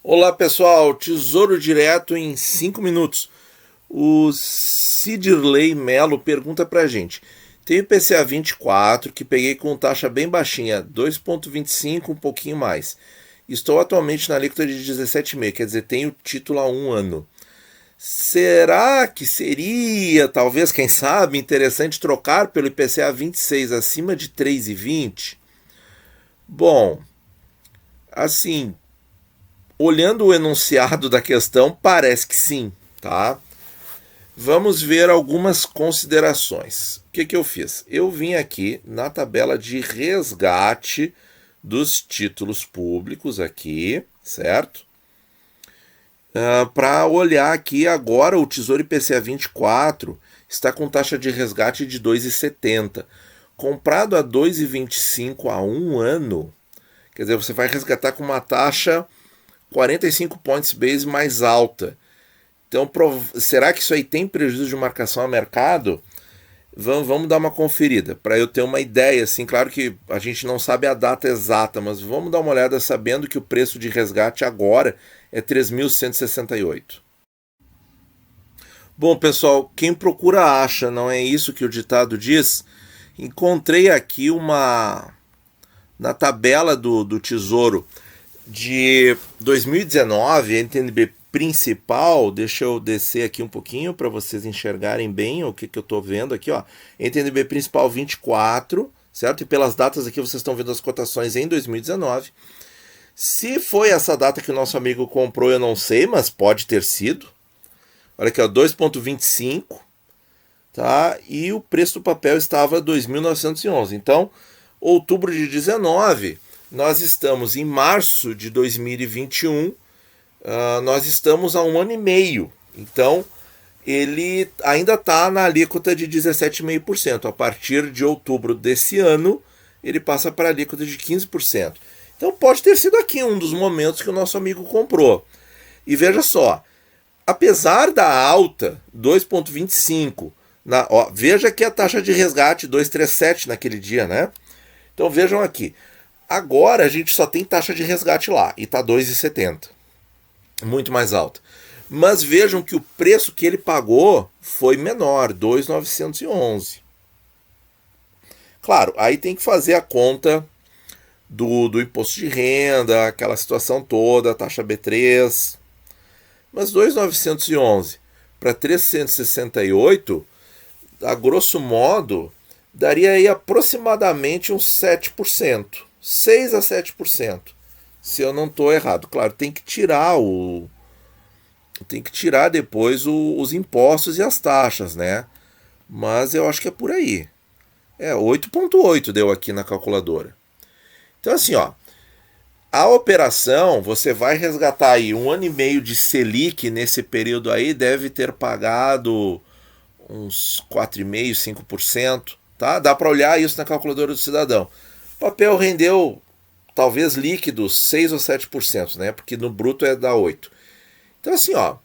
Olá pessoal, Tesouro Direto em 5 minutos. O Cidirley Melo pergunta pra gente. Tem o IPCA 24 que peguei com taxa bem baixinha, 2,25, um pouquinho mais. Estou atualmente na alíquota de 17,5, quer dizer, tenho título há um ano. Será que seria, talvez, quem sabe, interessante trocar pelo IPCA 26 acima de 3,20? Bom, assim, olhando o enunciado da questão, parece que sim, tá? Vamos ver algumas considerações. O que eu fiz? Eu vim aqui na tabela de resgate dos títulos públicos aqui, certo? Para olhar aqui agora, o Tesouro IPCA 24 está com taxa de resgate de 2,70. Comprado a 2,25 há um ano, quer dizer, você vai resgatar com uma taxa 45 points base mais alta. Então, será que isso aí tem prejuízo de marcação a mercado? Vamos dar uma conferida, para eu ter uma ideia. Assim, claro que a gente não sabe a data exata, mas vamos dar uma olhada sabendo que o preço de resgate agora é 3.168. Bom, pessoal, quem procura acha, não é isso que o ditado diz? Encontrei aqui na tabela do Tesouro de 2019, NTNB principal, deixa eu descer aqui um pouquinho para vocês enxergarem bem o que eu estou vendo aqui, ó. NTNB principal 24, certo? E pelas datas aqui vocês estão vendo as cotações em 2019. Se foi essa data que o nosso amigo comprou, eu não sei, mas pode ter sido. Olha aqui, ó, 2,25, tá? E o preço do papel estava 2.911. Então, outubro de 19, nós estamos em março de 2021, nós estamos há um ano e meio. Então, ele ainda está na alíquota de 17,5%. A partir de outubro desse ano, ele passa para a alíquota de 15%. Então, pode ter sido aqui um dos momentos que o nosso amigo comprou. E veja só, apesar da alta, 2,25%, veja que a taxa de resgate 2,37 naquele dia, né? Então, vejam aqui. Agora a gente só tem taxa de resgate lá e está 2,70. Muito mais alta. Mas vejam que o preço que ele pagou foi menor, 2.911. Claro, aí tem que fazer a conta do imposto de renda, aquela situação toda, a taxa B3. Mas 2.911 para 368, a grosso modo, daria aí aproximadamente uns 7%. 6 a 7%. Se eu não estou errado. Claro, tem que tirar depois os impostos e as taxas, né? Mas eu acho que é por aí. 8,8 deu aqui na calculadora. Então assim, ó, a operação, você vai resgatar aí um ano e meio de Selic nesse período aí, deve ter pagado uns 4,5%, 5%, tá? Dá para olhar isso na calculadora do cidadão. O papel rendeu talvez líquidos 6 ou 7%, né? Porque no bruto dá 8%. Então assim, ó,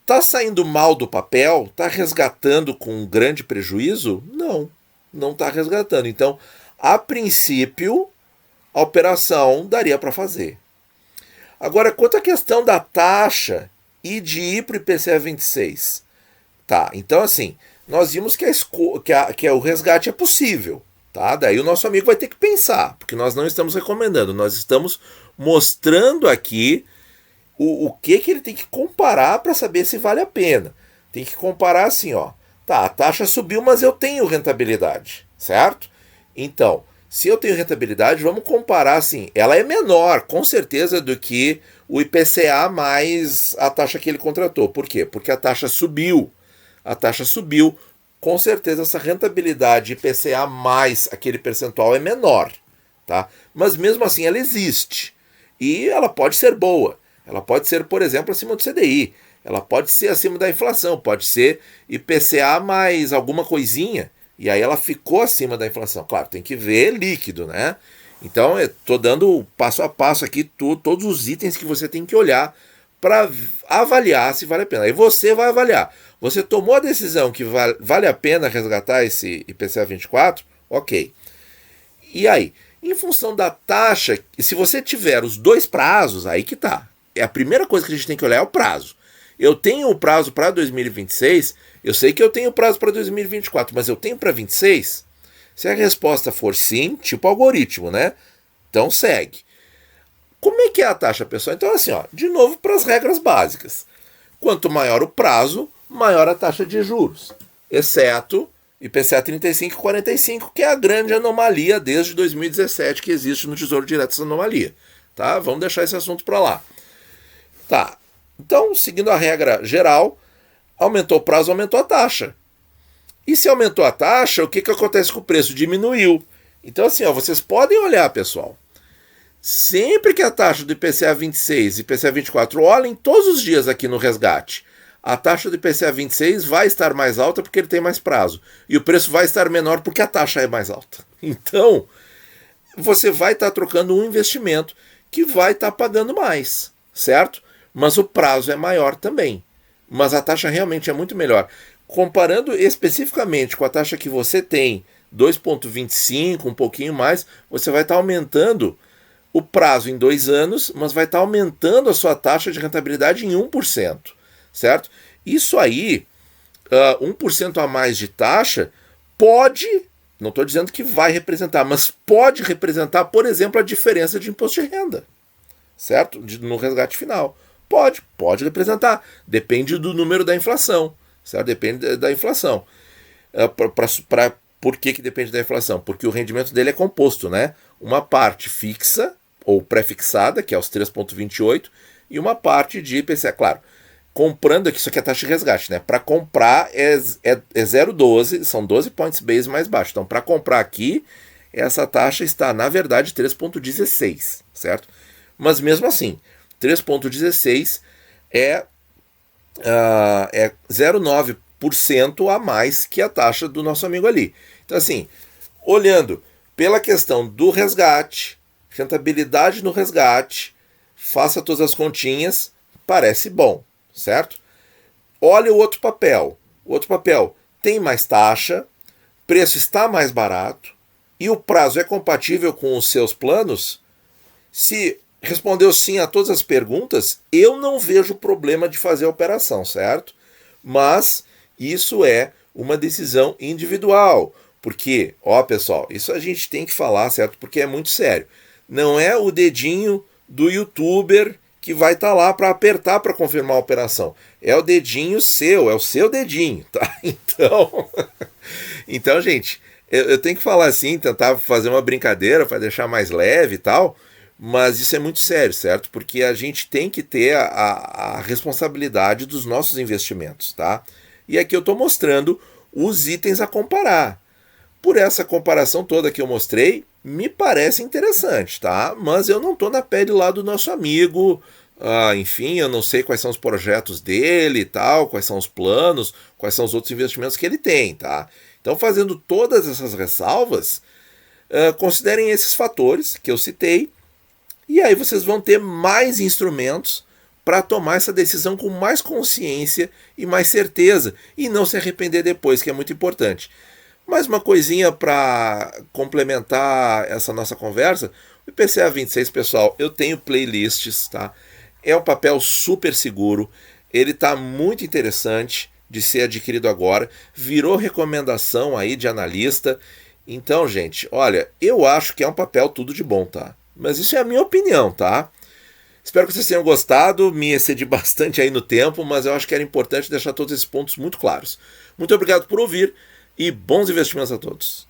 tá saindo mal do papel, tá resgatando com um grande prejuízo? Não tá resgatando. Então, a princípio, a operação daria para fazer. Agora, quanto à questão da taxa e de ir para o IPCA 26, tá? Então assim, nós vimos que o resgate é possível. Tá? Daí o nosso amigo vai ter que pensar, porque nós não estamos recomendando, nós estamos mostrando aqui o que ele tem que comparar para saber se vale a pena. Tem que comparar assim, ó. Tá, a taxa subiu, mas eu tenho rentabilidade, certo? Então, se eu tenho rentabilidade, vamos comparar assim. Ela é menor, com certeza, do que o IPCA mais a taxa que ele contratou. Por quê? Porque a taxa subiu. A taxa subiu. Com certeza essa rentabilidade IPCA mais aquele percentual é menor, tá? Mas mesmo assim ela existe. E ela pode ser boa. Ela pode ser, por exemplo, acima do CDI. Ela pode ser acima da inflação. Pode ser IPCA mais alguma coisinha. E aí ela ficou acima da inflação. Claro, tem que ver líquido, né? Então eu estou dando passo a passo aqui todos os itens que você tem que olhar para avaliar se vale a pena. Aí você vai avaliar. Você tomou a decisão que vale a pena resgatar esse IPCA 24? Ok. E aí? Em função da taxa, se você tiver os dois prazos, aí que tá. a primeira coisa que a gente tem que olhar é o prazo. Eu tenho o prazo para 2026, eu sei que eu tenho o prazo para 2024, mas eu tenho para 26? Se a resposta for sim, tipo algoritmo, né? Então segue. Como é que é a taxa, pessoal? Então assim, ó, de novo para as regras básicas. Quanto maior o prazo, maior a taxa de juros, exceto IPCA 35 e 45, que é a grande anomalia desde 2017 que existe no Tesouro Direto, essa anomalia. Tá? Vamos deixar esse assunto para lá. Tá. Então, seguindo a regra geral, aumentou o prazo, aumentou a taxa. E se aumentou a taxa, o que acontece com o preço? Diminuiu. Então, assim, ó, vocês podem olhar, pessoal. Sempre que a taxa do IPCA 26 e IPCA 24, olhem todos os dias aqui no resgate, a taxa do IPCA 26 vai estar mais alta porque ele tem mais prazo. E o preço vai estar menor porque a taxa é mais alta. Então, você vai estar trocando um investimento que vai estar pagando mais, certo? Mas o prazo é maior também. Mas a taxa realmente é muito melhor. Comparando especificamente com a taxa que você tem, 2,25, um pouquinho mais, você vai estar aumentando o prazo em 2 anos, mas vai estar aumentando a sua taxa de rentabilidade em 1%, certo? Isso aí, 1% a mais de taxa, pode, não estou dizendo que vai representar, mas pode representar, por exemplo, a diferença de imposto de renda, certo? No resgate final. Pode representar. Depende do número da inflação, certo? Depende da inflação. Por que depende da inflação? Porque o rendimento dele é composto, né? Uma parte fixa, ou pré-fixada, que é os 3,28, e uma parte de IPCA, claro. Comprando aqui, isso aqui é a taxa de resgate, né? Para comprar é 0,12, são 12 points base mais baixo. Então, para comprar aqui, essa taxa está, na verdade, 3,16, certo? Mas mesmo assim, 3,16 é 0,9% a mais que a taxa do nosso amigo ali. Então, assim, olhando pela questão do resgate, rentabilidade no resgate, faça todas as continhas, parece bom, certo? Olha o outro papel. O outro papel tem mais taxa, preço está mais barato e o prazo é compatível com os seus planos. Se respondeu sim a todas as perguntas, eu não vejo problema de fazer a operação, certo? Mas isso é uma decisão individual. Porque, ó pessoal, isso a gente tem que falar, certo? Porque é muito sério. Não é o dedinho do youtuber que vai estar lá para apertar para confirmar a operação. É o dedinho seu, é o seu dedinho, tá? Então gente, eu tenho que falar assim, tentar fazer uma brincadeira para deixar mais leve e tal, mas isso é muito sério, certo? Porque a gente tem que ter a responsabilidade dos nossos investimentos, tá? E aqui eu estou mostrando os itens a comparar. Por essa comparação toda que eu mostrei, me parece interessante, tá? Mas eu não estou na pele lá do nosso amigo, enfim, eu não sei quais são os projetos dele e tal, quais são os planos, quais são os outros investimentos que ele tem, tá? Então, fazendo todas essas ressalvas, considerem esses fatores que eu citei, e aí vocês vão ter mais instrumentos para tomar essa decisão com mais consciência e mais certeza, e não se arrepender depois, que é muito importante. Mais uma coisinha para complementar essa nossa conversa, o IPCA 26, pessoal, eu tenho playlists, tá? É um papel super seguro, ele está muito interessante de ser adquirido agora, virou recomendação aí de analista. Então, gente, olha, eu acho que é um papel tudo de bom, tá? Mas isso é a minha opinião, tá? Espero que vocês tenham gostado, me excedi bastante aí no tempo, mas eu acho que era importante deixar todos esses pontos muito claros. Muito obrigado por ouvir e bons investimentos a todos.